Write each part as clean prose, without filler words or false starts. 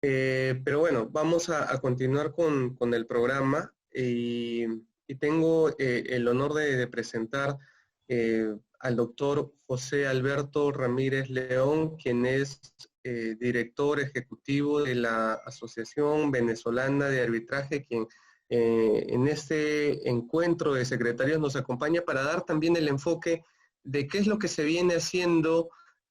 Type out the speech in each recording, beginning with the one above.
Pero bueno, vamos a continuar con el programa y tengo el honor de presentar al doctor José Alberto Ramírez León, quien es director ejecutivo de la Asociación Venezolana de Arbitraje, quien en este encuentro de secretarios nos acompaña para dar también el enfoque de qué es lo que se viene haciendo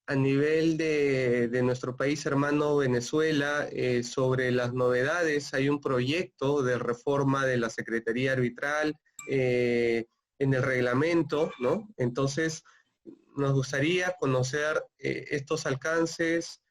a nivel de nuestro país hermano Venezuela sobre las novedades. Hay un proyecto de reforma de la Secretaría Arbitral en el reglamento, ¿no? Entonces, nos gustaría conocer estos alcances,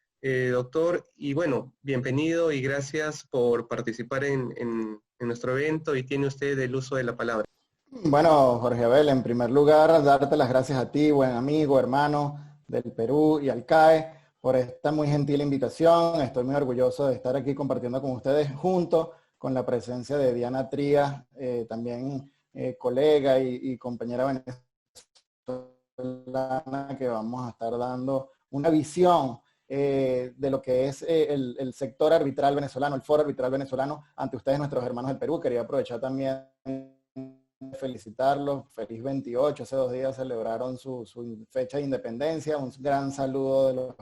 doctor, y bueno, bienvenido y gracias por participar en nuestro evento y tiene usted el uso de la palabra. Bueno, Jorge Abel, en primer lugar, darte las gracias a ti, buen amigo, hermano del Perú y al CAE, por esta muy gentil invitación. Estoy muy orgulloso de estar aquí compartiendo con ustedes, junto con la presencia de Diana Trías, también colega y compañera venezolana, que vamos a estar dando una visión de lo que es el sector arbitral venezolano, el foro arbitral venezolano, ante ustedes, nuestros hermanos del Perú. Quería aprovechar también felicitarlos, feliz 28, hace 2 días celebraron su fecha de independencia. Un gran saludo de los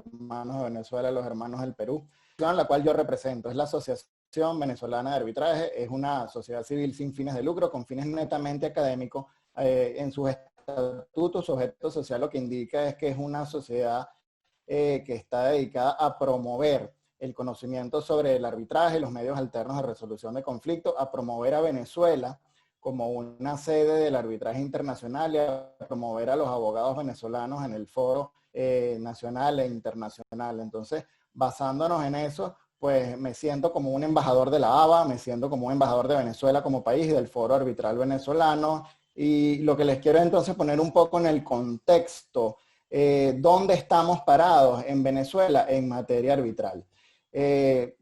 hermanos de Venezuela, los hermanos del Perú, la cual yo represento, es la Asociación Venezolana de Arbitraje. Es una sociedad civil sin fines de lucro, con fines netamente académicos. En sus estatutos, su objeto social lo que indica es que es una sociedad que está dedicada a promover el conocimiento sobre el arbitraje, los medios alternos de resolución de conflictos, a promover a Venezuela como una sede del arbitraje internacional y a promover a los abogados venezolanos en el foro nacional e internacional. Entonces, basándonos en eso, pues me siento como un embajador de la ABA, me siento como un embajador de Venezuela como país y del foro arbitral venezolano. Y lo que les quiero entonces poner un poco en el contexto, ¿dónde estamos parados en Venezuela en materia arbitral?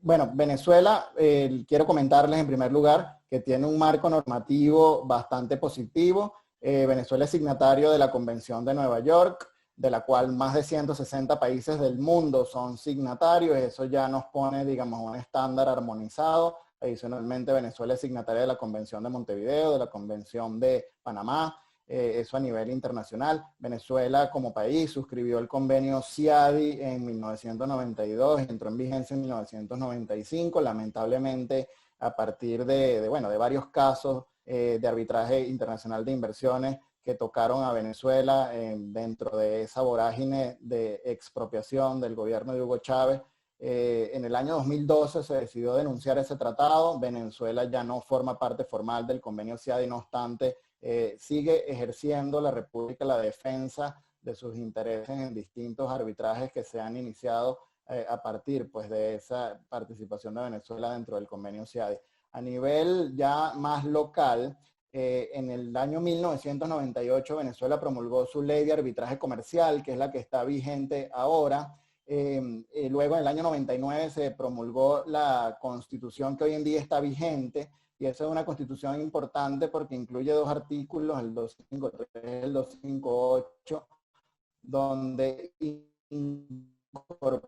Bueno, Venezuela, quiero comentarles en primer lugar que tiene un marco normativo bastante positivo. Venezuela es signatario de la Convención de Nueva York, de la cual más de 160 países del mundo son signatarios. Eso ya nos pone, digamos, un estándar armonizado. Adicionalmente, Venezuela es signataria de la Convención de Montevideo, de la Convención de Panamá, eso a nivel internacional. Venezuela como país suscribió el convenio CIADI en 1992, entró en vigencia en 1995. Lamentablemente, a partir de varios casos de arbitraje internacional de inversiones que tocaron a Venezuela dentro de esa vorágine de expropiación del gobierno de Hugo Chávez, en el año 2012 se decidió denunciar ese tratado. Venezuela ya no forma parte formal del convenio CIADI, no obstante, sigue ejerciendo la República la defensa de sus intereses en distintos arbitrajes que se han iniciado a partir, pues, de esa participación de Venezuela dentro del convenio CIADI. A nivel ya más local, en el año 1998 Venezuela promulgó su ley de arbitraje comercial, que es la que está vigente ahora. Luego en el año 99 se promulgó la constitución que hoy en día está vigente, y esa es una constitución importante porque incluye 2 artículos, el 253 y el 258, donde incorporan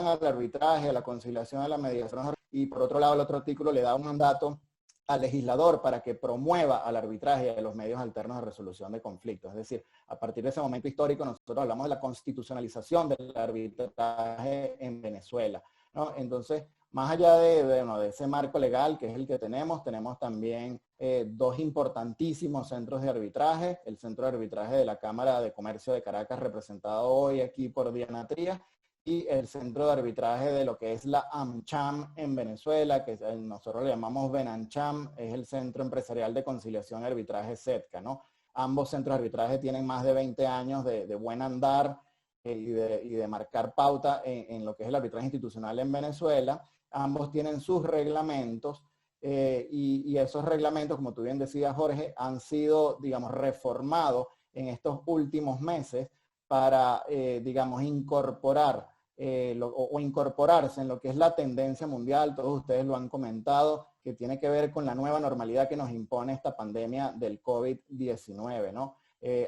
al arbitraje, a la conciliación, a la mediación, y por otro lado el otro artículo le da un mandato al legislador para que promueva al arbitraje y a los medios alternos de resolución de conflictos. Es decir, a partir de ese momento histórico nosotros hablamos de la constitucionalización del arbitraje en Venezuela, ¿no? Entonces, más allá de ese marco legal que es el que tenemos también dos importantísimos centros de arbitraje: el Centro de Arbitraje de la Cámara de Comercio de Caracas, representado hoy aquí por Diana Trías, y el centro de arbitraje de lo que es la AmCham en Venezuela, que nosotros le llamamos VenAmCham, es el Centro Empresarial de Conciliación y Arbitraje CETCA, ¿no? Ambos centros de arbitraje tienen más de 20 años de buen andar y de marcar pauta en lo que es el arbitraje institucional en Venezuela. Ambos tienen sus reglamentos y esos reglamentos, como tú bien decías, Jorge, han sido, digamos, reformados en estos últimos meses para, digamos, incorporar o incorporarse en lo que es la tendencia mundial. Todos ustedes lo han comentado, que tiene que ver con la nueva normalidad que nos impone esta pandemia del COVID-19, ¿no?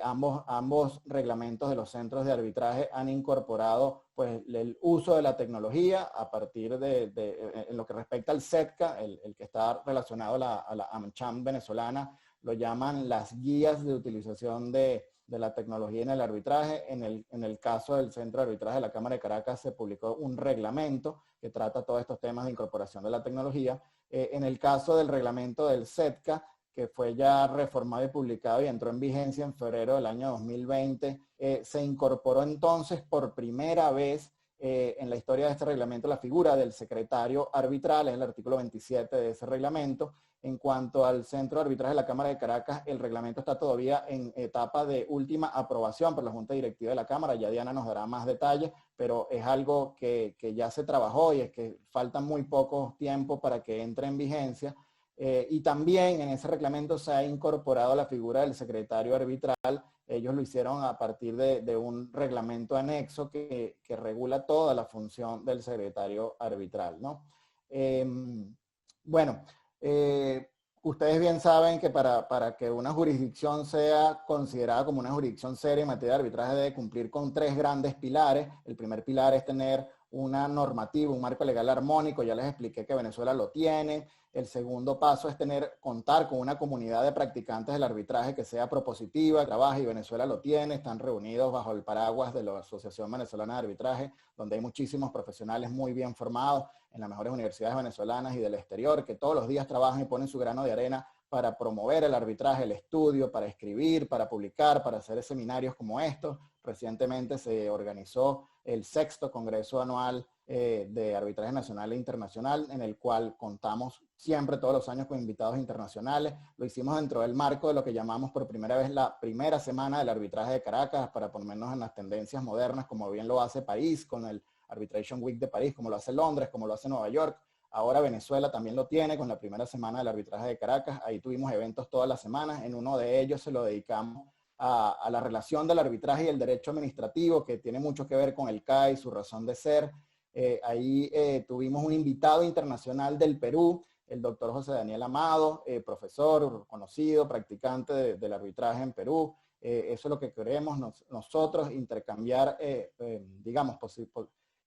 ambos reglamentos de los centros de arbitraje han incorporado pues, el uso de la tecnología a partir en lo que respecta al SETCA, el que está relacionado a la AmCham venezolana, lo llaman las guías de utilización de la tecnología en el arbitraje. En el caso del Centro de Arbitraje de la Cámara de Caracas se publicó un reglamento que trata todos estos temas de incorporación de la tecnología. En el caso del reglamento del SETCA, que fue ya reformado y publicado y entró en vigencia en febrero del año 2020, se incorporó entonces por primera vez en la historia de este reglamento la figura del secretario arbitral, es el artículo 27 de ese reglamento. En cuanto al Centro de Arbitraje de la Cámara de Caracas, el reglamento está todavía en etapa de última aprobación por la Junta Directiva de la Cámara. Ya Diana nos dará más detalles, pero es algo que ya se trabajó y es que falta muy poco tiempo para que entre en vigencia. Y también en ese reglamento se ha incorporado la figura del secretario arbitral. Ellos lo hicieron a partir de un reglamento anexo que regula toda la función del secretario arbitral, ¿no? Bueno, ustedes bien saben que para que una jurisdicción sea considerada como una jurisdicción seria en materia de arbitraje debe cumplir con 3 grandes pilares. El primer pilar es tener una normativa, un marco legal armónico. Ya les expliqué que Venezuela lo tiene. El segundo paso es contar con una comunidad de practicantes del arbitraje que sea propositiva, trabaja, y Venezuela lo tiene. Están reunidos bajo el paraguas de la Asociación Venezolana de Arbitraje, donde hay muchísimos profesionales muy bien formados en las mejores universidades venezolanas y del exterior, que todos los días trabajan y ponen su grano de arena para promover el arbitraje, el estudio, para escribir, para publicar, para hacer seminarios como estos. Recientemente se organizó el 6º Congreso Anual de Arbitraje Nacional e Internacional, en el cual contamos siempre todos los años con invitados internacionales. Lo hicimos dentro del marco de lo que llamamos por primera vez la primera semana del arbitraje de Caracas, para ponernos en las tendencias modernas, como bien lo hace París con el Arbitration Week de París, como lo hace Londres, como lo hace Nueva York. Ahora Venezuela también lo tiene con la primera semana del arbitraje de Caracas. Ahí tuvimos eventos todas las semanas. En uno de ellos se lo dedicamos a la relación del arbitraje y el derecho administrativo, que tiene mucho que ver con el CAI, su razón de ser. Ahí tuvimos un invitado internacional del Perú, el doctor José Daniel Amado, profesor conocido, practicante del arbitraje en Perú. Eso es lo que queremos nosotros, intercambiar, digamos,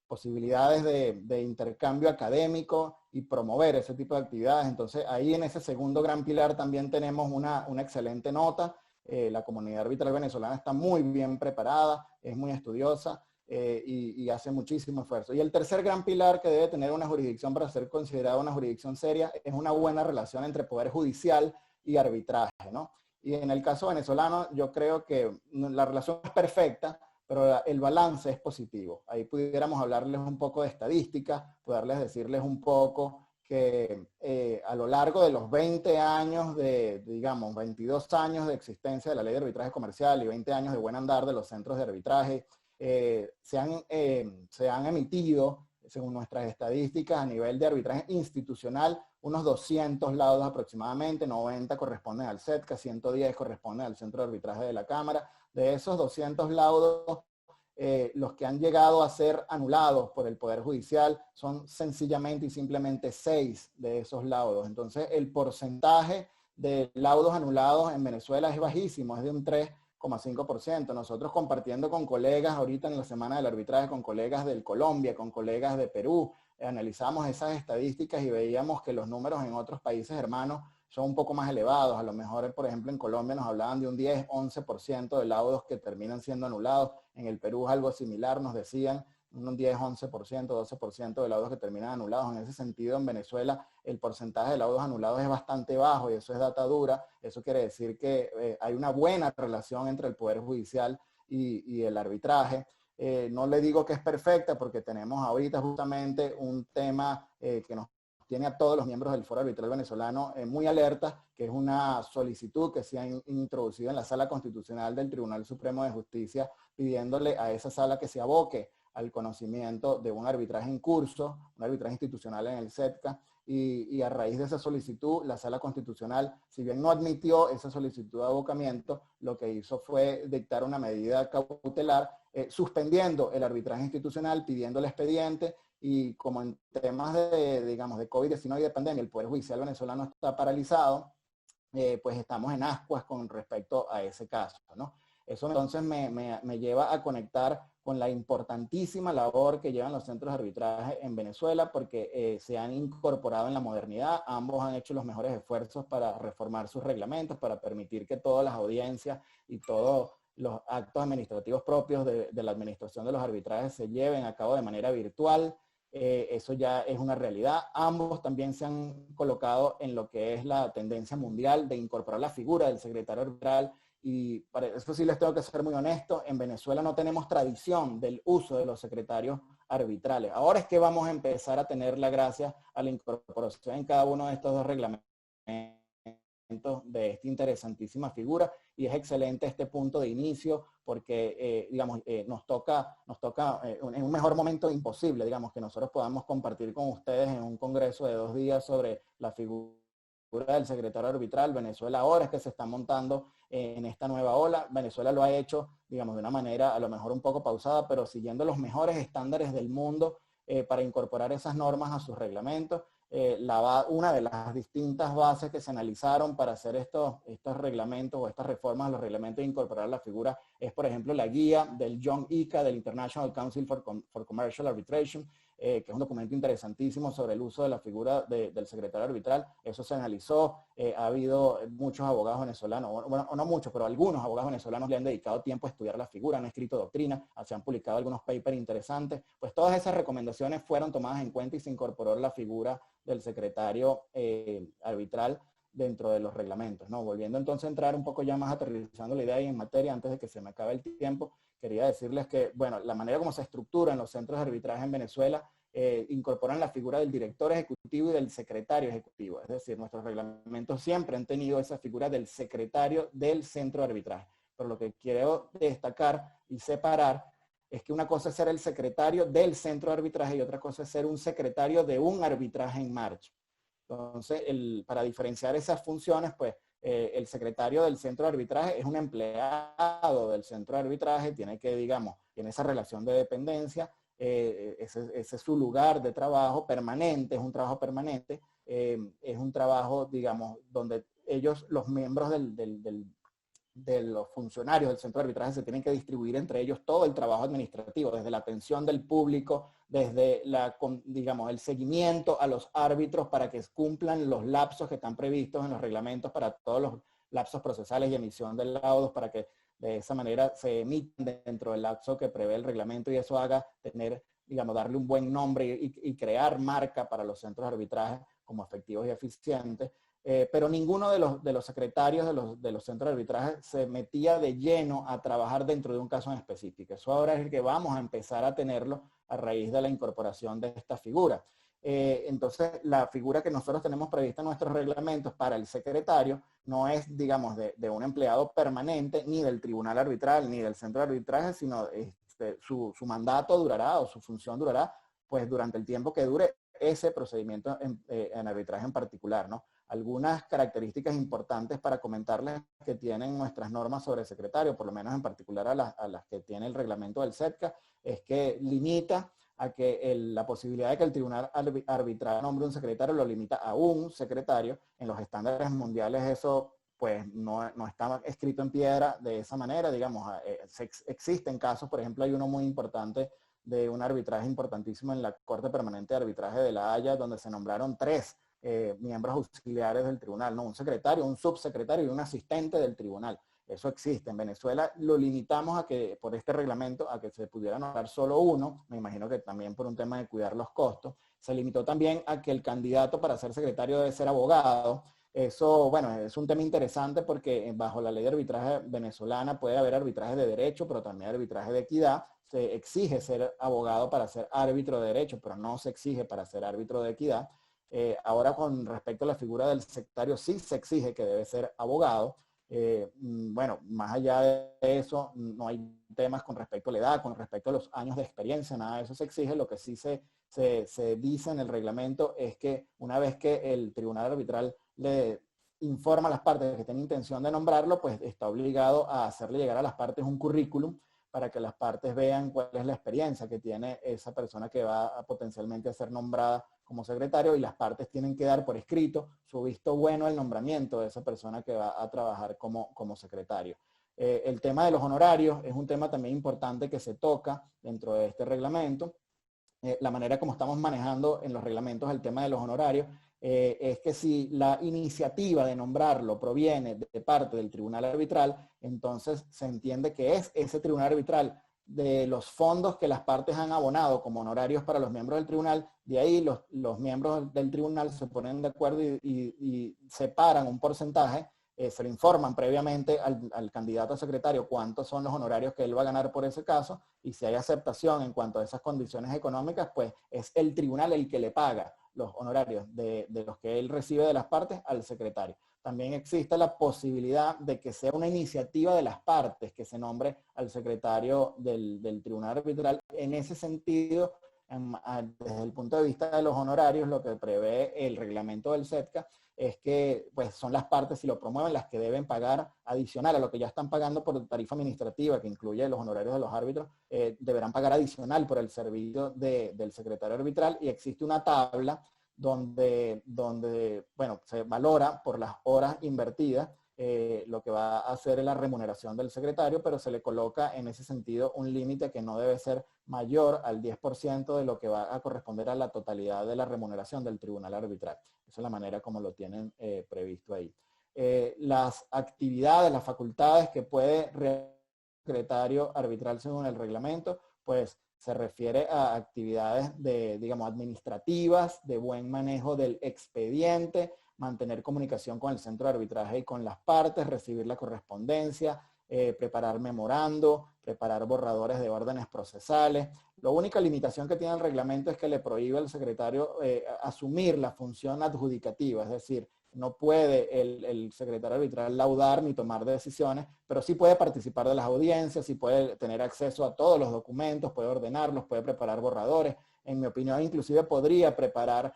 posibilidades de intercambio académico y promover ese tipo de actividades. Entonces, ahí en ese segundo gran pilar también tenemos una excelente nota. La comunidad arbitral venezolana está muy bien preparada, es muy estudiosa y hace muchísimo esfuerzo. Y el tercer gran pilar que debe tener una jurisdicción para ser considerada una jurisdicción seria es una buena relación entre poder judicial y arbitraje, ¿no? Y en el caso venezolano, yo creo que la relación es perfecta, pero el balance es positivo. Ahí pudiéramos hablarles un poco de estadística, poderles decirles un poco que a lo largo de los 20 años digamos, 22 años de existencia de la ley de arbitraje comercial y 20 años de buen andar de los centros de arbitraje, se han emitido, según nuestras estadísticas, a nivel de arbitraje institucional, unos 200 laudos aproximadamente, 90 corresponden al SETCA, 110 corresponden al Centro de Arbitraje de la Cámara. De esos 200 laudos, los que han llegado a ser anulados por el Poder Judicial son sencillamente y simplemente 6 de esos laudos. Entonces, el porcentaje de laudos anulados en Venezuela es bajísimo, es de un 3,5%. Nosotros, compartiendo con colegas ahorita en la Semana del Arbitraje, con colegas de Colombia, con colegas de Perú, analizamos esas estadísticas y veíamos que los números en otros países hermanos son un poco más elevados. A lo mejor, por ejemplo, en Colombia nos hablaban de un 10-11% de laudos que terminan siendo anulados. En el Perú es algo similar, nos decían un 10-11%, 12% de laudos que terminan anulados. En ese sentido, en Venezuela, el porcentaje de laudos anulados es bastante bajo y eso es data dura. Eso quiere decir que hay una buena relación entre el Poder Judicial y el arbitraje. No le digo que es perfecta porque tenemos ahorita justamente un tema que nos tiene a todos los miembros del Foro Arbitral Venezolano muy alerta, que es una solicitud que se ha introducido en la Sala Constitucional del Tribunal Supremo de Justicia, pidiéndole a esa sala que se aboque al conocimiento de un arbitraje en curso, un arbitraje institucional en el SETCA, y a raíz de esa solicitud, la Sala Constitucional, si bien no admitió esa solicitud de abocamiento, lo que hizo fue dictar una medida cautelar, suspendiendo el arbitraje institucional, pidiendo el expediente, y como en temas digamos, de COVID-19 y de pandemia, el Poder Judicial venezolano está paralizado, pues estamos en ascuas con respecto a ese caso, ¿no? Eso entonces me lleva a conectar con la importantísima labor que llevan los centros de arbitraje en Venezuela, porque se han incorporado en la modernidad. Ambos han hecho los mejores esfuerzos para reformar sus reglamentos, para permitir que todas las audiencias y todos los actos administrativos propios de la administración de los arbitrajes se lleven a cabo de manera virtual. Eso ya es una realidad. Ambos también se han colocado en lo que es la tendencia mundial de incorporar la figura del secretario arbitral, y para eso sí les tengo que ser muy honesto, en Venezuela no tenemos tradición del uso de los secretarios arbitrales. Ahora es que vamos a empezar a tener la gracia a la incorporación en cada uno de estos dos reglamentos de esta interesantísima figura, y es excelente este punto de inicio porque, digamos, nos toca en un mejor momento imposible, digamos, que nosotros podamos compartir con ustedes en un congreso de 2 días sobre la figura del secretario arbitral. Venezuela ahora es que se está montando en esta nueva ola. Venezuela lo ha hecho, digamos, de una manera a lo mejor un poco pausada, pero siguiendo los mejores estándares del mundo para incorporar esas normas a sus reglamentos. Una de las distintas bases que se analizaron para hacer estos reglamentos o estas reformas a los reglamentos e incorporar la figura es, por ejemplo, la guía del John ICA, del International Council for Commercial Arbitration, que es un documento interesantísimo sobre el uso de la figura del secretario arbitral. Eso se analizó. Ha habido muchos abogados venezolanos, bueno, no muchos, pero algunos abogados venezolanos le han dedicado tiempo a estudiar la figura, han escrito doctrina, se han publicado algunos papers interesantes. Pues todas esas recomendaciones fueron tomadas en cuenta y se incorporó la figura del secretario arbitral dentro de los reglamentos, ¿no? Volviendo entonces a entrar un poco ya más aterrizando la idea y en materia, antes de que se me acabe el tiempo, quería decirles que, bueno, la manera como se estructuran los centros de arbitraje en Venezuela incorporan la figura del director ejecutivo y del secretario ejecutivo. Es decir, nuestros reglamentos siempre han tenido esa figura del secretario del centro de arbitraje. Pero lo que quiero destacar y separar es que una cosa es ser el secretario del centro de arbitraje y otra cosa es ser un secretario de un arbitraje en marcha. Entonces, para diferenciar esas funciones, pues el secretario del centro de arbitraje es un empleado del centro de arbitraje, tiene que, digamos, tiene esa relación de dependencia, ese es su lugar de trabajo permanente, es un trabajo permanente, es un trabajo, digamos, donde ellos, los miembros de los funcionarios del centro de arbitraje se tienen que distribuir entre ellos todo el trabajo administrativo, desde la atención del público, desde digamos, el seguimiento a los árbitros para que cumplan los lapsos que están previstos en los reglamentos para todos los lapsos procesales y emisión de laudos, para que de esa manera se emitan dentro del lapso que prevé el reglamento y eso haga tener, digamos, darle un buen nombre y crear marca para los centros de arbitraje como efectivos y eficientes. Pero ninguno de los secretarios de los centros de arbitraje se metía de lleno a trabajar dentro de un caso en específico. Eso ahora es el que vamos a empezar a tenerlo a raíz de la incorporación de esta figura. Entonces, la figura que nosotros tenemos prevista en nuestros reglamentos para el secretario no es, digamos, de un empleado permanente, ni del tribunal arbitral, ni del centro de arbitraje, sino su mandato durará o su función durará, pues durante el tiempo que dure ese procedimiento en arbitraje en particular, ¿no? Algunas características importantes para comentarles que tienen nuestras normas sobre secretario, por lo menos en particular a las que tiene el reglamento del CEDCA, es que limita a que la posibilidad de que el tribunal arbitral nombre un secretario lo limita a un secretario. En los estándares mundiales eso pues no está escrito en piedra de esa manera, digamos, existen casos, por ejemplo, hay uno muy importante de un arbitraje importantísimo en la Corte Permanente de Arbitraje de La Haya, donde se nombraron 3 miembros auxiliares del tribunal, ¿no? Un secretario, un subsecretario y un asistente del tribunal. Eso existe. En Venezuela lo limitamos a que, por este reglamento, a que se pudiera nombrar solo uno, me imagino que también por un tema de cuidar los costos. Se limitó también a que el candidato para ser secretario debe ser abogado. Eso, bueno, es un tema interesante porque bajo la ley de arbitraje venezolana puede haber arbitraje de derecho, pero también arbitraje de equidad. Se exige ser abogado para ser árbitro de derecho, pero no se exige para ser árbitro de equidad. Ahora con respecto a la figura del secretario, sí se exige que debe ser abogado. Bueno, más allá de eso, no hay temas con respecto a la edad, con respecto a los años de experiencia, nada de eso se exige. Lo que sí se dice en el reglamento es que una vez que el tribunal arbitral le informa a las partes que tiene intención de nombrarlo, pues está obligado a hacerle llegar a las partes un currículum para que las partes vean cuál es la experiencia que tiene esa persona que va a potencialmente a ser nombrada como secretario, y las partes tienen que dar por escrito su visto bueno al nombramiento de esa persona que va a trabajar como secretario. El tema de los honorarios es un tema también importante que se toca dentro de este reglamento. La manera como estamos manejando en los reglamentos el tema de los honorarios es que si la iniciativa de nombrarlo proviene de parte del tribunal arbitral, entonces se entiende que es ese tribunal arbitral, de los fondos que las partes han abonado como honorarios para los miembros del tribunal, de ahí los miembros del tribunal se ponen de acuerdo y separan un porcentaje. Se le informan previamente al candidato a secretario cuántos son los honorarios que él va a ganar por ese caso, y si hay aceptación en cuanto a esas condiciones económicas, pues es el tribunal el que le paga los honorarios de los que él recibe de las partes al secretario. También existe la posibilidad de que sea una iniciativa de las partes que se nombre al secretario del tribunal arbitral. En ese sentido, desde el punto de vista de los honorarios, lo que prevé el reglamento del SETCA es que pues, son las partes, si lo promueven, las que deben pagar adicional a lo que ya están pagando por tarifa administrativa, que incluye los honorarios de los árbitros, deberán pagar adicional por el servicio del secretario arbitral, y existe una tabla donde bueno, se valora por las horas invertidas lo que va a hacer la remuneración del secretario, pero se le coloca en ese sentido un límite que no debe ser mayor al 10% de lo que va a corresponder a la totalidad de la remuneración del tribunal arbitral. Esa es la manera como lo tienen previsto ahí. Las actividades, las facultades que puede realizar el secretario arbitral según el reglamento, pues se refiere a actividades digamos, administrativas, de buen manejo del expediente, mantener comunicación con el centro de arbitraje y con las partes, recibir la correspondencia, preparar memorando, preparar borradores de órdenes procesales. La única limitación que tiene el reglamento es que le prohíbe al secretario asumir la función adjudicativa, es decir, no puede el secretario arbitral laudar ni tomar decisiones, pero sí puede participar de las audiencias, sí puede tener acceso a todos los documentos, puede ordenarlos, puede preparar borradores. En mi opinión, inclusive podría preparar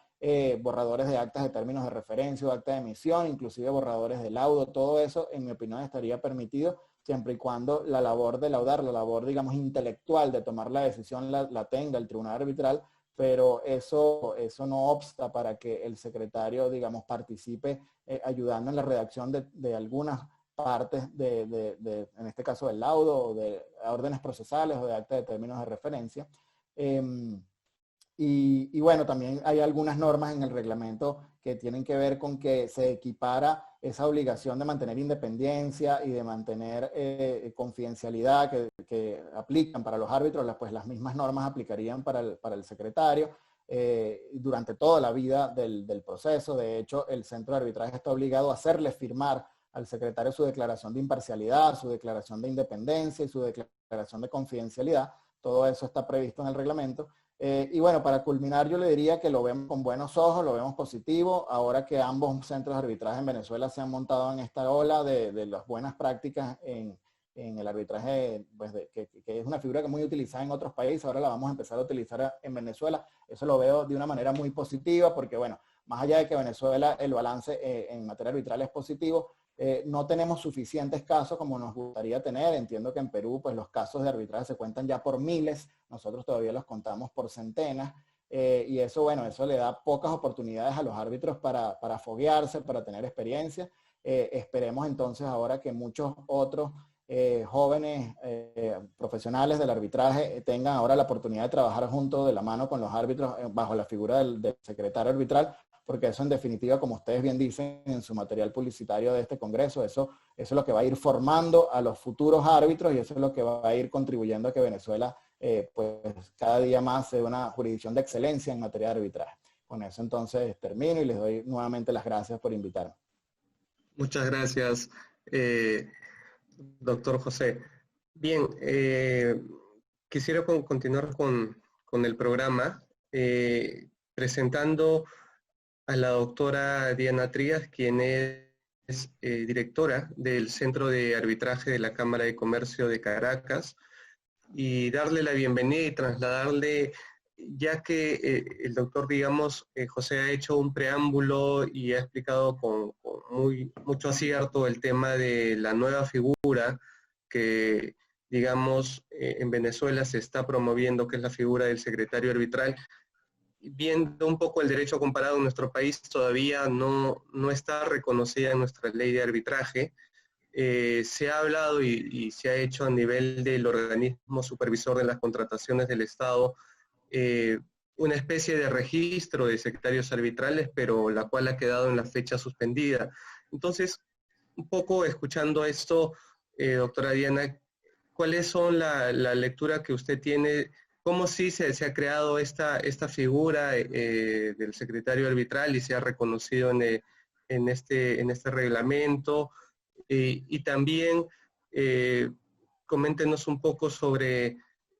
borradores de actas de términos de referencia o acta de emisión, inclusive borradores de laudo. Todo eso, en mi opinión, estaría permitido siempre y cuando la labor de laudar, la labor, digamos, intelectual de tomar la decisión la tenga el tribunal arbitral, pero eso no obsta para que el secretario, digamos, participe ayudando en la redacción de algunas partes en este caso del laudo, o de órdenes procesales o de acta de términos de referencia. Y bueno, también hay algunas normas en el reglamento que tienen que ver con que se equipara esa obligación de mantener independencia y de mantener confidencialidad que aplican para los árbitros, pues las mismas normas aplicarían para el secretario durante toda la vida del proceso. De hecho, el centro de arbitraje está obligado a hacerle firmar al secretario su declaración de imparcialidad, su declaración de independencia y su declaración de confidencialidad. Todo eso está previsto en el reglamento. Y bueno, para culminar, yo le diría que lo vemos con buenos ojos, lo vemos positivo, ahora que ambos centros de arbitraje en Venezuela se han montado en esta ola de las buenas prácticas en el arbitraje, pues que es una figura que es muy utilizada en otros países, ahora la vamos a empezar a utilizar en Venezuela. Eso lo veo de una manera muy positiva, porque bueno, más allá de que Venezuela el balance en materia arbitral es positivo, no tenemos suficientes casos como nos gustaría tener. Entiendo que en Perú pues los casos de arbitraje se cuentan ya por miles, nosotros todavía los contamos por centenas, y eso, bueno, eso le da pocas oportunidades a los árbitros para foguearse, para tener experiencia. Esperemos entonces ahora que muchos otros jóvenes profesionales del arbitraje tengan ahora la oportunidad de trabajar junto de la mano con los árbitros bajo la figura del secretario arbitral, porque eso en definitiva, como ustedes bien dicen en su material publicitario de este congreso, eso es lo que va a ir formando a los futuros árbitros, y eso es lo que va a ir contribuyendo a que Venezuela pues cada día más sea una jurisdicción de excelencia en materia de arbitraje. Con eso entonces termino y les doy nuevamente las gracias por invitarme. Muchas gracias, doctor José. Bien, quisiera continuar con el programa presentando a la doctora Diana Trías, quien es directora del Centro de Arbitraje de la Cámara de Comercio de Caracas, y darle la bienvenida y trasladarle, ya que el doctor, digamos, José ha hecho un preámbulo y ha explicado con mucho acierto el tema de la nueva figura que, digamos, en Venezuela se está promoviendo, que es la figura del secretario arbitral. viendo un poco el derecho comparado en nuestro país, todavía no está reconocida en nuestra ley de arbitraje. Se ha hablado y se ha hecho a nivel del organismo supervisor de las contrataciones del Estado una especie de registro de secretarios arbitrales, pero la cual ha quedado en la fecha suspendida. Entonces, un poco escuchando esto, doctora Diana, ¿cuáles son la lectura que usted tiene? ¿Cómo sí se ha creado esta figura del secretario arbitral y se ha reconocido en este reglamento? Y también coméntenos un poco sobre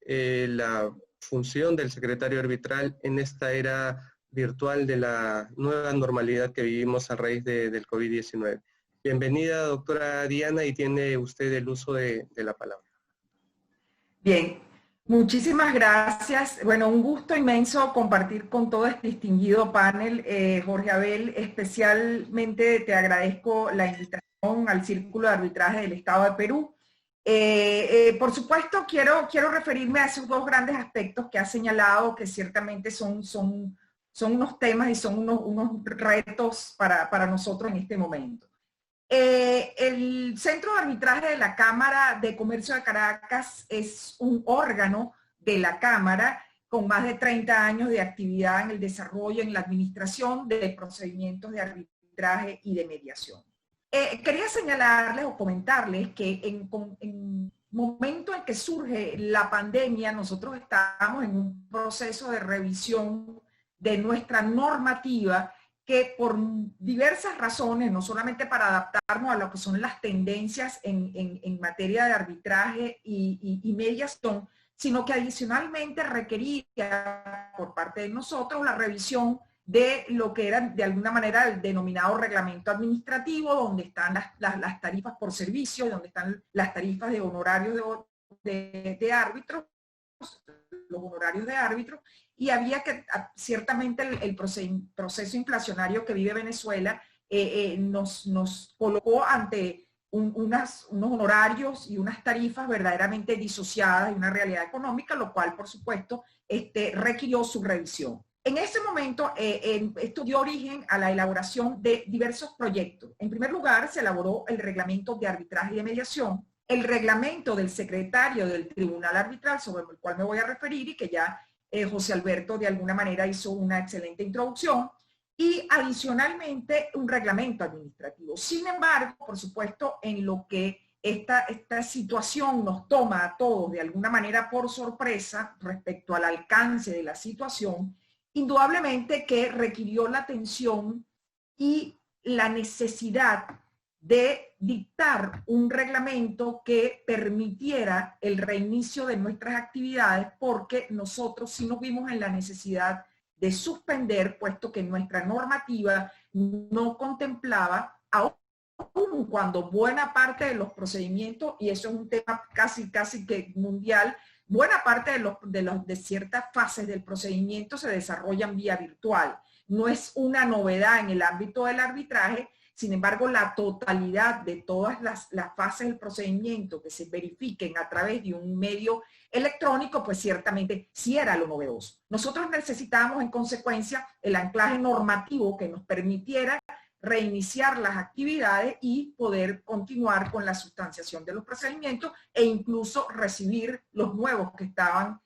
la función del secretario arbitral en esta era virtual de la nueva normalidad que vivimos a raíz del COVID-19. Bienvenida, doctora Diana, y tiene usted el uso de la palabra. Bien, muchísimas gracias. Bueno, un gusto inmenso compartir con todo este distinguido panel. Jorge Abel, especialmente te agradezco la invitación al Círculo de Arbitraje del Estado de Perú. Por supuesto, quiero referirme a esos dos grandes aspectos que has señalado, que ciertamente son unos temas y son unos retos para nosotros en este momento. El Centro de Arbitraje de la Cámara de Comercio de Caracas es un órgano de la Cámara con más de 30 años de actividad en el desarrollo, en la administración de procedimientos de arbitraje y de mediación. Quería señalarles o comentarles que en momento en que surge la pandemia, nosotros estábamos en un proceso de revisión de nuestra normativa que por diversas razones, no solamente para adaptarnos a lo que son las tendencias en materia de arbitraje y mediación, sino que adicionalmente requería por parte de nosotros la revisión de lo que era de alguna manera el denominado reglamento administrativo, donde están las tarifas por servicio, donde están las tarifas de honorarios de árbitros, los honorarios de árbitros, y había que, ciertamente el proceso inflacionario que vive Venezuela nos colocó ante unos honorarios y unas tarifas verdaderamente disociadas de una realidad económica, lo cual, por supuesto, requirió su revisión. En ese momento, esto dio origen a la elaboración de diversos proyectos. En primer lugar, se elaboró el reglamento de arbitraje y de mediación, el reglamento del secretario del Tribunal Arbitral, sobre el cual me voy a referir y que ya José Alberto de alguna manera hizo una excelente introducción, y adicionalmente un reglamento administrativo. Sin embargo, por supuesto, en lo que esta situación nos toma a todos de alguna manera por sorpresa respecto al alcance de la situación, indudablemente que requirió la atención y la necesidad de dictar un reglamento que permitiera el reinicio de nuestras actividades, porque nosotros sí nos vimos en la necesidad de suspender, puesto que nuestra normativa no contemplaba, aún cuando buena parte de los procedimientos, y eso es un tema casi que mundial, buena parte de ciertas fases del procedimiento se desarrollan vía virtual. No es una novedad en el ámbito del arbitraje. Sin embargo, la totalidad de todas las fases del procedimiento que se verifiquen a través de un medio electrónico, pues ciertamente sí era lo novedoso. Nosotros necesitábamos, en consecuencia, el anclaje normativo que nos permitiera reiniciar las actividades y poder continuar con la sustanciación de los procedimientos e incluso recibir los nuevos que estaban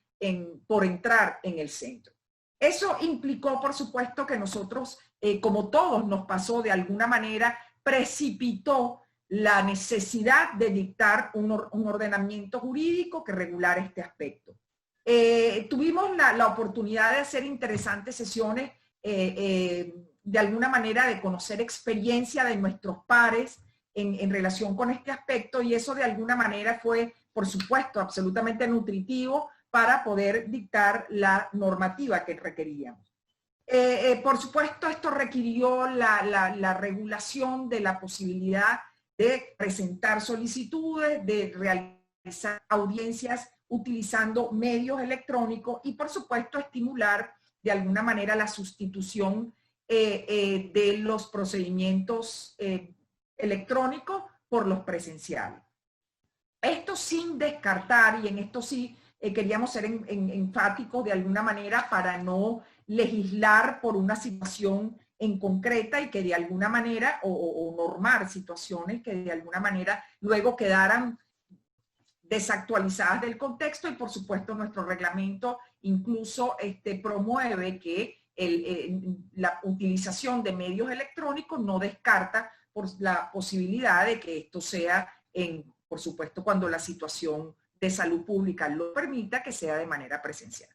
por entrar en el centro. Eso implicó, por supuesto, que nosotros, como todos nos pasó de alguna manera, precipitó la necesidad de dictar un ordenamiento jurídico que regulara este aspecto. Tuvimos la oportunidad de hacer interesantes sesiones, de alguna manera de conocer experiencia de nuestros pares en relación con este aspecto, y eso de alguna manera fue, por supuesto, absolutamente nutritivo para poder dictar la normativa que requeríamos. Por supuesto, esto requirió la regulación de la posibilidad de presentar solicitudes, de realizar audiencias utilizando medios electrónicos y, por supuesto, estimular de alguna manera la sustitución de los procedimientos electrónicos por los presenciales. Esto sin descartar, y en esto sí queríamos ser enfáticos de alguna manera para no legislar por una situación en concreta y que de alguna manera, o normar situaciones que de alguna manera luego quedaran desactualizadas del contexto, y por supuesto nuestro reglamento incluso promueve que la utilización de medios electrónicos no descarta por la posibilidad de que esto sea, por supuesto, cuando la situación de salud pública lo permita, que sea de manera presencial.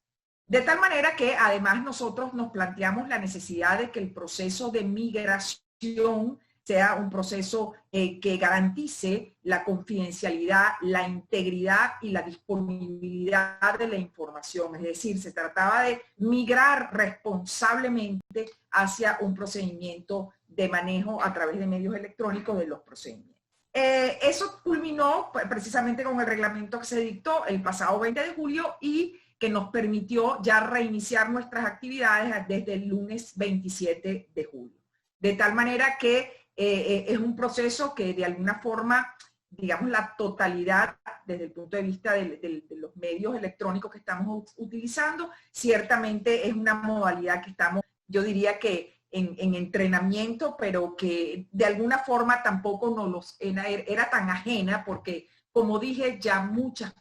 De tal manera que además nosotros nos planteamos la necesidad de que el proceso de migración sea un proceso que garantice la confidencialidad, la integridad y la disponibilidad de la información. Es decir, se trataba de migrar responsablemente hacia un procedimiento de manejo a través de medios electrónicos de los procedimientos. Eso culminó precisamente con el reglamento que se dictó el pasado 20 de julio y que nos permitió ya reiniciar nuestras actividades desde el lunes 27 de julio. De tal manera que es un proceso que de alguna forma, digamos, la totalidad desde el punto de vista de los medios electrónicos que estamos utilizando, ciertamente es una modalidad que estamos, yo diría que en entrenamiento, pero que de alguna forma tampoco era tan ajena, porque como dije, ya muchas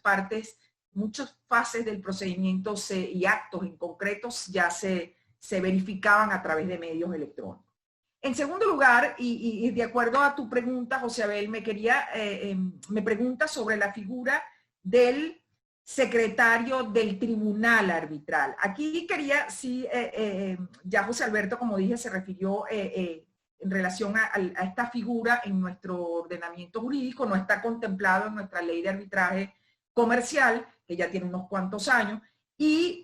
fases del procedimiento y actos en concretos ya se verificaban a través de medios electrónicos. En segundo lugar, y de acuerdo a tu pregunta, José Abel, me pregunta sobre la figura del secretario del tribunal arbitral. Aquí quería, sí, ya José Alberto, como dije, se refirió en relación a esta figura en nuestro ordenamiento jurídico, no está contemplado en nuestra ley de arbitraje comercial, que ya tiene unos cuantos años, y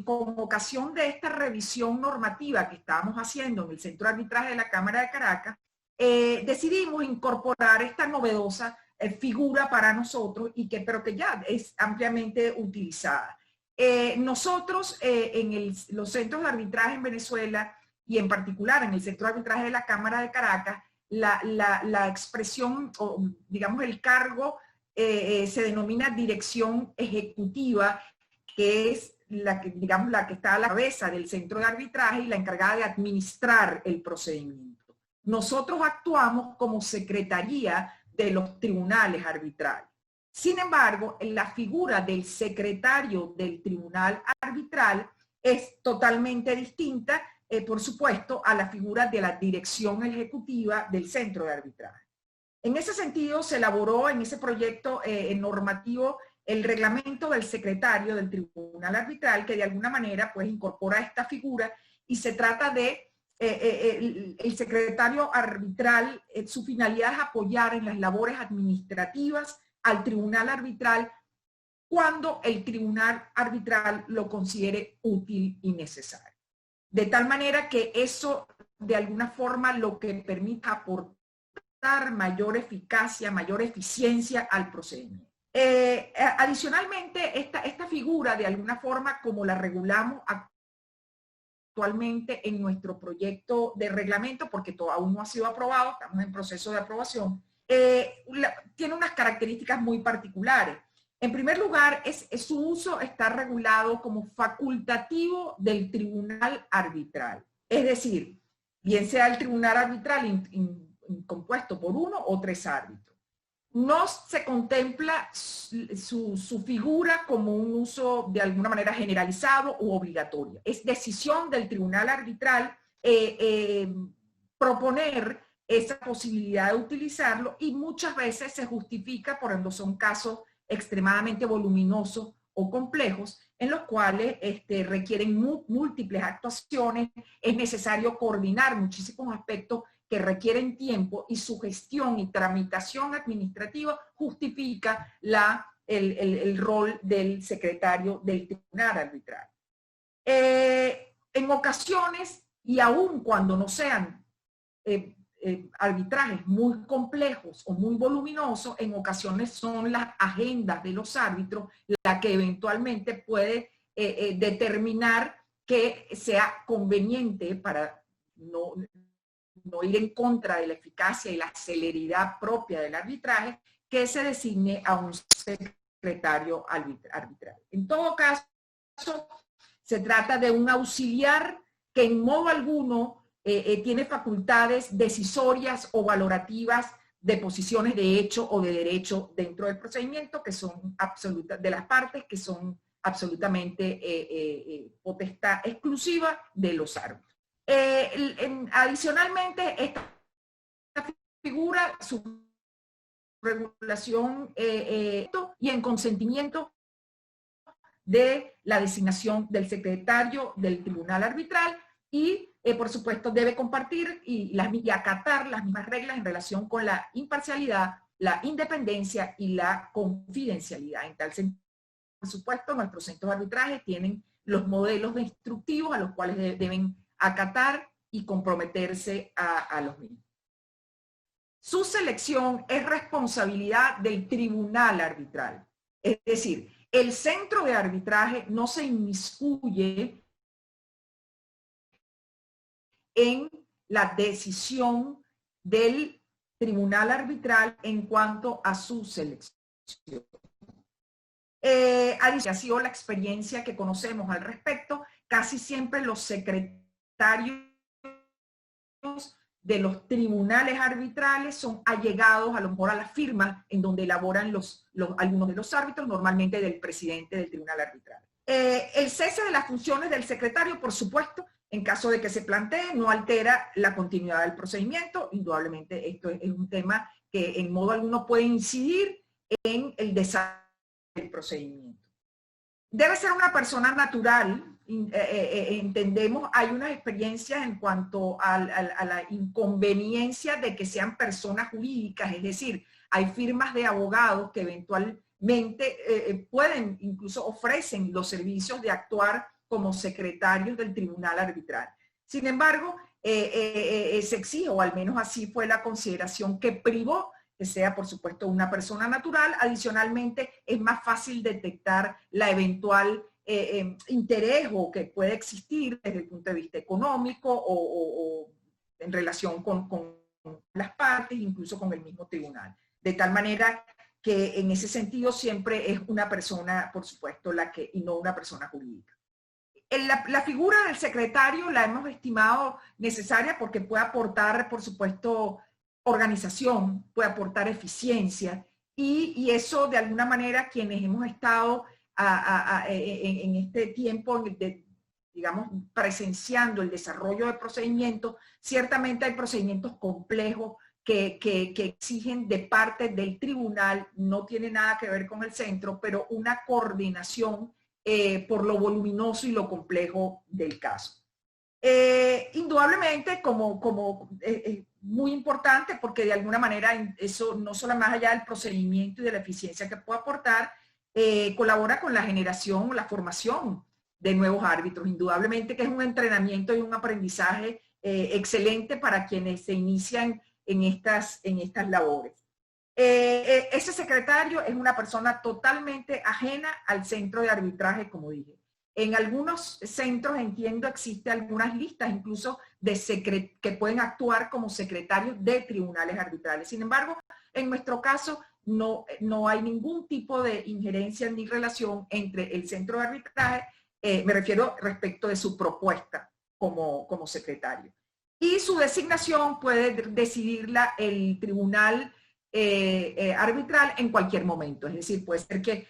con ocasión de esta revisión normativa que estábamos haciendo en el Centro de Arbitraje de la Cámara de Caracas, decidimos incorporar esta novedosa figura para nosotros, pero que ya es ampliamente utilizada. Nosotros en los centros de arbitraje en Venezuela, y en particular en el Centro de Arbitraje de la Cámara de Caracas, la expresión, o digamos el cargo, se denomina dirección ejecutiva, que es la que está a la cabeza del centro de arbitraje y la encargada de administrar el procedimiento. Nosotros actuamos como secretaría de los tribunales arbitrales. Sin embargo, la figura del secretario del tribunal arbitral es totalmente distinta, por supuesto, a la figura de la dirección ejecutiva del centro de arbitraje. En ese sentido, se elaboró en ese proyecto normativo el reglamento del secretario del tribunal arbitral, que de alguna manera pues incorpora esta figura, y se trata de el secretario arbitral, su finalidad es apoyar en las labores administrativas al tribunal arbitral cuando el tribunal arbitral lo considere útil y necesario. De tal manera que eso de alguna forma lo que permita aportar mayor eficacia, mayor eficiencia al procedimiento. Adicionalmente, esta figura de alguna forma, como la regulamos actualmente en nuestro proyecto de reglamento, porque aún no ha sido aprobado, estamos en proceso de aprobación, tiene unas características muy particulares. En primer lugar, su uso está regulado como facultativo del tribunal arbitral. Es decir, bien sea el tribunal arbitral compuesto por 1 o 3 árbitros. No se contempla su figura como un uso de alguna manera generalizado u obligatorio. Es decisión del tribunal arbitral proponer esa posibilidad de utilizarlo, y muchas veces se justifica cuando son casos extremadamente voluminosos o complejos, en los cuales requieren múltiples actuaciones, es necesario coordinar muchísimos aspectos que requieren tiempo, y su gestión y tramitación administrativa justifica el rol del secretario del tribunal arbitral. En ocasiones, y aun cuando no sean arbitrajes muy complejos o muy voluminosos, en ocasiones son las agendas de los árbitros la que eventualmente puede determinar que sea conveniente, para no ir en contra de la eficacia y la celeridad propia del arbitraje, que se designe a un secretario arbitral. En todo caso, Se trata de un auxiliar que en modo alguno tiene facultades decisorias o valorativas de posiciones de hecho o de derecho dentro del procedimiento, que son absolutas, de las partes que son absolutamente potestad exclusiva de los árbitros. Adicionalmente, esta figura, su regulación y en consentimiento de la designación del secretario del tribunal arbitral y, por supuesto, debe compartir y acatar las mismas reglas en relación con la imparcialidad, la independencia y la confidencialidad. En tal sentido, por supuesto, nuestros centros de arbitraje tienen los modelos instructivos a los cuales deben acatar y comprometerse a los mismos. Su selección es responsabilidad del tribunal arbitral. Es decir, el centro de arbitraje no se inmiscuye en la decisión del tribunal arbitral en cuanto a su selección. Ha sido la experiencia que conocemos al respecto. Casi siempre los secretarios de los tribunales arbitrales son allegados a lo mejor a las firmas en donde elaboran algunos de los árbitros, normalmente del presidente del tribunal arbitral. El cese de las funciones del secretario, por supuesto, en caso de que se plantee, no altera la continuidad del procedimiento. Indudablemente esto es un tema que en modo alguno puede incidir en el desarrollo del procedimiento. Debe ser una persona natural. Entendemos, hay unas experiencias en cuanto a la inconveniencia de que sean personas jurídicas, es decir, hay firmas de abogados que eventualmente pueden, incluso ofrecen los servicios de actuar como secretarios del tribunal arbitral. Sin embargo, se exige, o al menos así fue la consideración que privó, que sea, por supuesto, una persona natural. Adicionalmente, es más fácil detectar la eventual interés o que puede existir desde el punto de vista económico o en relación con las partes, incluso con el mismo tribunal. De tal manera que en ese sentido siempre es una persona, por supuesto, y no una persona jurídica. La figura del secretario la hemos estimado necesaria porque puede aportar, por supuesto, organización, puede aportar eficiencia y eso de alguna manera quienes hemos estado en este tiempo, digamos, presenciando el desarrollo de procedimientos, ciertamente hay procedimientos complejos que exigen de parte del tribunal, no tiene nada que ver con el centro, pero una coordinación por lo voluminoso y lo complejo del caso. Indudablemente muy importante porque de alguna manera eso no solo más allá del procedimiento y de la eficiencia que puede aportar, colabora con la generación o la formación de nuevos árbitros. Indudablemente que es un entrenamiento y un aprendizaje excelente para quienes se inician en estas labores. Ese secretario es una persona totalmente ajena al centro de arbitraje, como dije. En algunos centros, entiendo, existen algunas listas incluso que pueden actuar como secretarios de tribunales arbitrales. Sin embargo, en nuestro caso, no hay ningún tipo de injerencia ni relación entre el centro de arbitraje, me refiero respecto de su propuesta como secretario. Y su designación puede decidirla el tribunal arbitral en cualquier momento. Es decir, puede ser que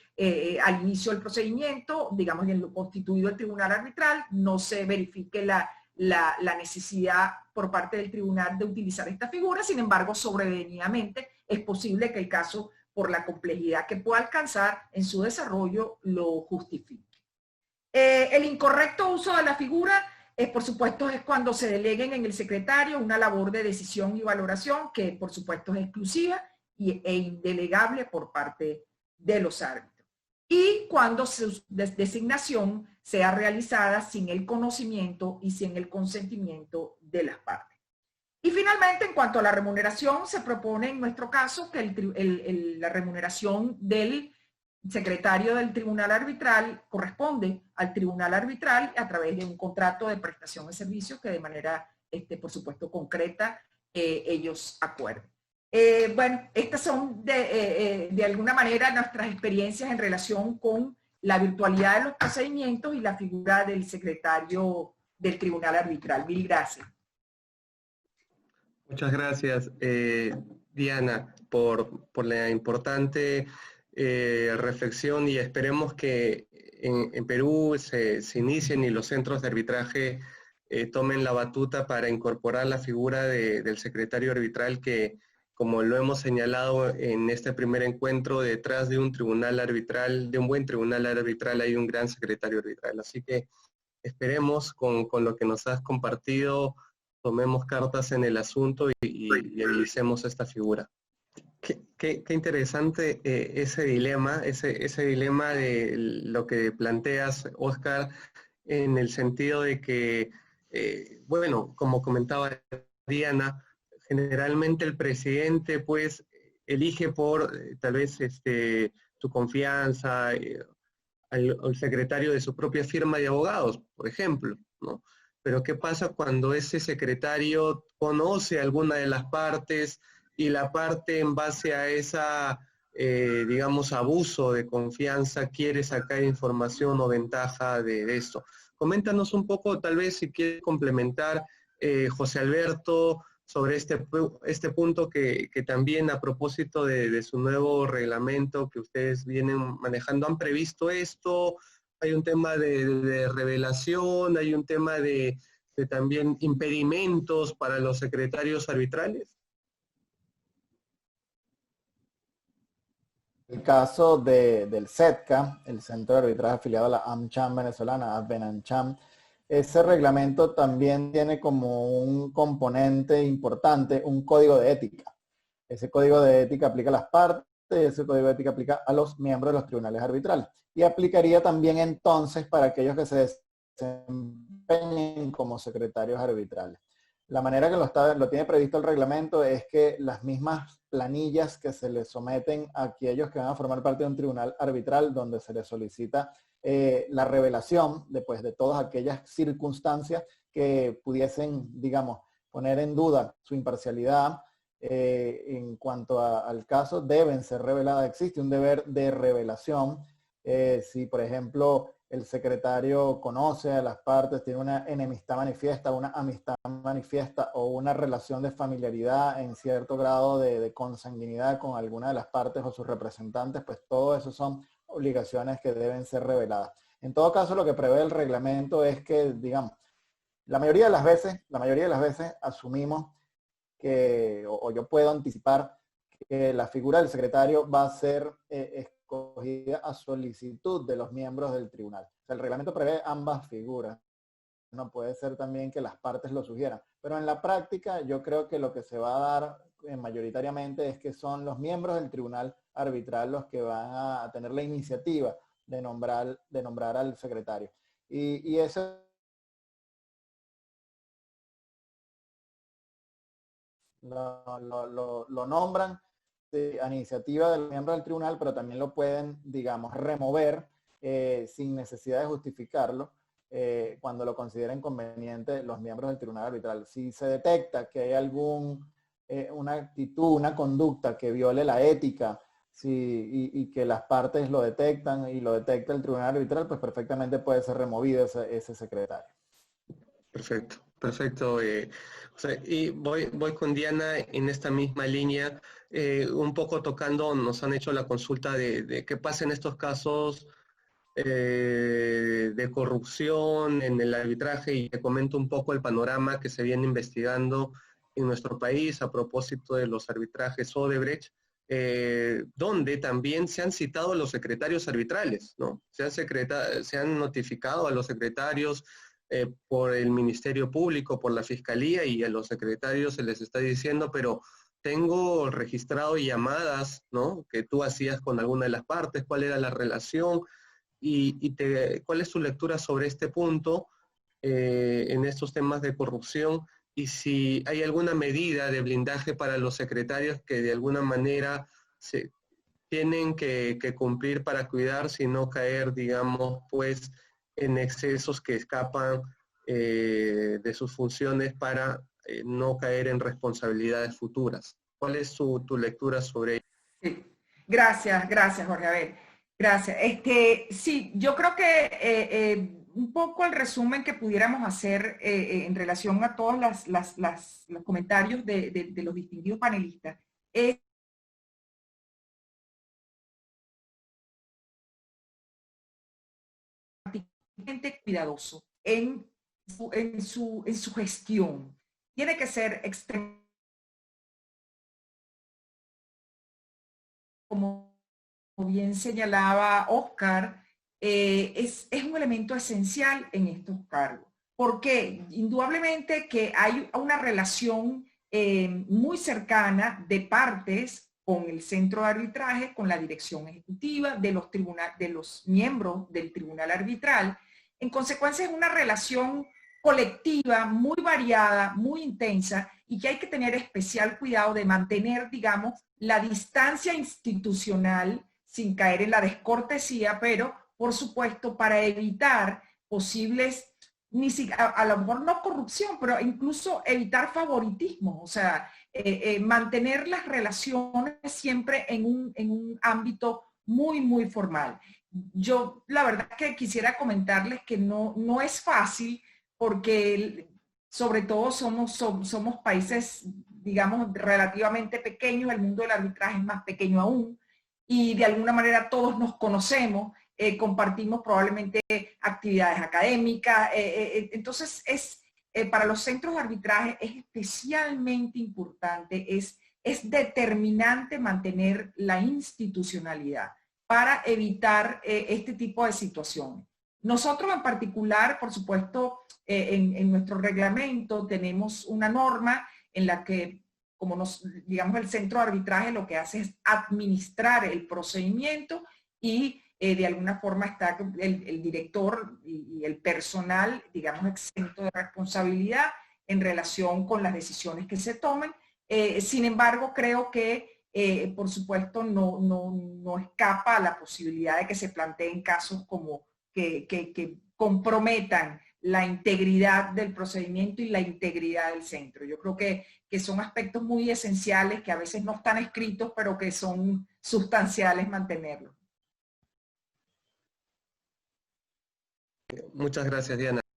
al inicio del procedimiento, digamos en lo constituido el tribunal arbitral, no se verifique la necesidad por parte del tribunal de utilizar esta figura. Sin embargo, sobrevenidamente es posible que el caso, por la complejidad que pueda alcanzar en su desarrollo, lo justifique. El incorrecto uso de la figura, por supuesto, es cuando se deleguen en el secretario una labor de decisión y valoración que, por supuesto, es exclusiva e indelegable por parte de los árbitros. Y cuando su designación sea realizada sin el conocimiento y sin el consentimiento de las partes. Y finalmente, en cuanto a la remuneración, se propone en nuestro caso que la remuneración del secretario del tribunal arbitral corresponde al tribunal arbitral a través de un contrato de prestación de servicios que de manera, por supuesto, concreta ellos acuerden. Bueno, estas son de alguna manera nuestras experiencias en relación con la virtualidad de los procedimientos y la figura del secretario del Tribunal Arbitral. Mil gracias. Muchas gracias, Diana, por la importante reflexión, y esperemos que en Perú se inicien y los centros de arbitraje tomen la batuta para incorporar la figura del secretario arbitral, que, como lo hemos señalado en este primer encuentro, detrás de un tribunal arbitral, de un buen tribunal arbitral, hay un gran secretario arbitral. Así que esperemos con lo que nos has compartido, tomemos cartas en el asunto y analicemos esta figura. Qué interesante ese dilema de lo que planteas, Oscar, en el sentido de que, bueno, como comentaba Diana, generalmente el presidente pues elige por tal vez su confianza, al secretario de su propia firma de abogados, por ejemplo, ¿no? Pero ¿qué pasa cuando ese secretario conoce a alguna de las partes y la parte, en base a esa, digamos, abuso de confianza, quiere sacar información o ventaja de esto? Coméntanos un poco, tal vez, si quieres complementar, José Alberto, sobre este punto que también, a propósito de su nuevo reglamento que ustedes vienen manejando, ¿han previsto esto? Hay un tema de revelación, hay un tema de también impedimentos para los secretarios arbitrales. El caso del CETCA, el Centro de Arbitraje afiliado a la AmCham venezolana, AdvenAmCham, ese reglamento también tiene como un componente importante un código de ética. Ese código de ética aplica a las partes, ese código de ética aplica a los miembros de los tribunales arbitrales. Y aplicaría también entonces para aquellos que se desempeñen como secretarios arbitrales. La manera que lo tiene previsto el reglamento es que las mismas planillas que se les someten a aquellos que van a formar parte de un tribunal arbitral, donde se les solicita la revelación de todas aquellas circunstancias que pudiesen, digamos, poner en duda su imparcialidad en cuanto al caso, deben ser reveladas. Existe un deber de revelación. Si, por ejemplo, el secretario conoce a las partes, tiene una enemistad manifiesta, una amistad manifiesta o una relación de familiaridad en cierto grado de consanguinidad con alguna de las partes o sus representantes, pues todo eso son obligaciones que deben ser reveladas. En todo caso, lo que prevé el reglamento es que, digamos, la mayoría de las veces asumimos que, o yo puedo anticipar que la figura del secretario va a ser escogida a solicitud de los miembros del tribunal. O sea, el reglamento prevé ambas figuras. No puede ser también que las partes lo sugieran. Pero en la práctica yo creo que lo que se va a dar mayoritariamente es que son los miembros del tribunal arbitral los que van a tener la iniciativa de nombrar al secretario. Y eso lo nombran a iniciativa del miembro del tribunal, pero también lo pueden, digamos, remover sin necesidad de justificarlo cuando lo consideren conveniente los miembros del tribunal arbitral. Si se detecta que hay una actitud, una conducta que viole la ética, y que las partes lo detectan y lo detecta el tribunal arbitral, pues perfectamente puede ser removido ese secretario. Perfecto, perfecto. Y voy con Diana en esta misma línea, un poco tocando, nos han hecho la consulta de qué pasa en estos casos de corrupción en el arbitraje, y te comento un poco el panorama que se viene investigando en nuestro país a propósito de los arbitrajes Odebrecht, donde también se han citado a los secretarios arbitrales, ¿no? Se han notificado a los secretarios por el Ministerio Público, por la Fiscalía, y a los secretarios se les está diciendo, pero tengo registrado llamadas, ¿no?, que tú hacías con alguna de las partes, cuál era la relación, cuál es tu lectura sobre este punto en estos temas de corrupción, y si hay alguna medida de blindaje para los secretarios que de alguna manera se tienen que cumplir para cuidar, si no caer, digamos, pues, en excesos que escapan de sus funciones, para no caer en responsabilidades futuras. ¿Cuál es tu lectura sobre ello? Sí. Gracias, Jorge. A ver, Gracias. Sí, yo creo que un poco el resumen que pudiéramos hacer en relación a todos los comentarios de los distinguidos panelistas es particularmente cuidadoso en su gestión. Tiene que ser extremadamente, como bien señalaba Oscar, es un elemento esencial en estos cargos. ¿Por qué? Indudablemente que hay una relación muy cercana de partes con el centro de arbitraje, con la dirección ejecutiva, de los miembros del tribunal arbitral. En consecuencia, es una relación colectiva muy variada, muy intensa, y que hay que tener especial cuidado de mantener, digamos, la distancia institucional sin caer en la descortesía, pero por supuesto para evitar posibles, a lo mejor no corrupción, pero incluso evitar favoritismo, o sea, mantener las relaciones siempre en un ámbito muy, muy formal. Yo la verdad que quisiera comentarles que no es fácil porque sobre todo somos países, digamos, relativamente pequeños, el mundo del arbitraje es más pequeño aún, y de alguna manera todos nos conocemos, compartimos probablemente actividades académicas, entonces para los centros de arbitraje es especialmente importante, es determinante mantener la institucionalidad para evitar este tipo de situaciones. Nosotros en particular, por supuesto, en nuestro reglamento tenemos una norma en la que, como digamos, el centro de arbitraje lo que hace es administrar el procedimiento y de alguna forma está el director y el personal, digamos, exento de responsabilidad en relación con las decisiones que se tomen. Sin embargo, creo que, por supuesto, no escapa a la posibilidad de que se planteen casos como que comprometan la integridad del procedimiento y la integridad del centro. Yo creo que son aspectos muy esenciales que a veces no están escritos, pero que son sustanciales mantenerlos. Muchas gracias, Diana.